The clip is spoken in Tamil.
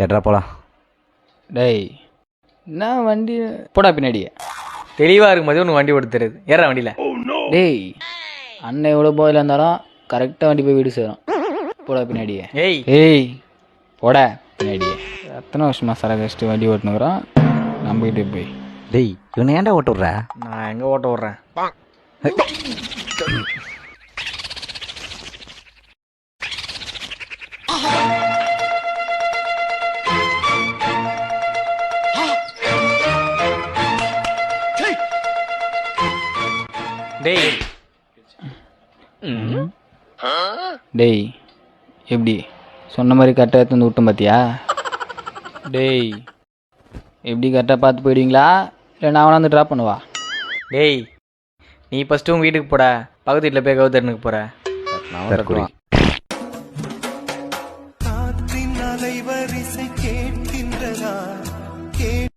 எட்ரா போலாம். டேய் என்ன வண்டி போடா பின்னாடி. தெளிவாக இருக்கும்போது ஒன்று வண்டி ஓட்டு தெரியுது. ஏறா வண்டியில். டேய் அண்ணன் எவ்வளோ போயில இருந்தாலும் கரெக்டாக வண்டி போய் வீடு சேரும். போடா பின்னாடியே. ஏய் ஏய் போட பின்னாடியே. எத்தனை வருஷமா சரக்கு வச்சுட்டு வண்டி ஓட்டுனுக்குறான் நம்பிக்கிட்டே போய். டேய் இவனை ஏன்டா ஓட்ட விட்ற? நான் எங்கே ஓட்ட விட்றேன்? டேய் டேய் எப்படி சொன்ன மாதிரி கரெக்டாக எடுத்து வந்து விட்டோம் பார்த்தியா? டேய் எப்படி கரெக்டாக பார்த்து போயிடுவீங்களா இல்லை நான் வந்து ட்ராப் பண்ணுவா? டேய் நீ ஃபஸ்ட்டு உங்கள் வீட்டுக்கு போட. பக்கத்து வீட்டில் போய் கவுத்தரனுக்கு போகிற. தற்குறி. காற்றின் அலைவரிசை கேட்கின்றதா?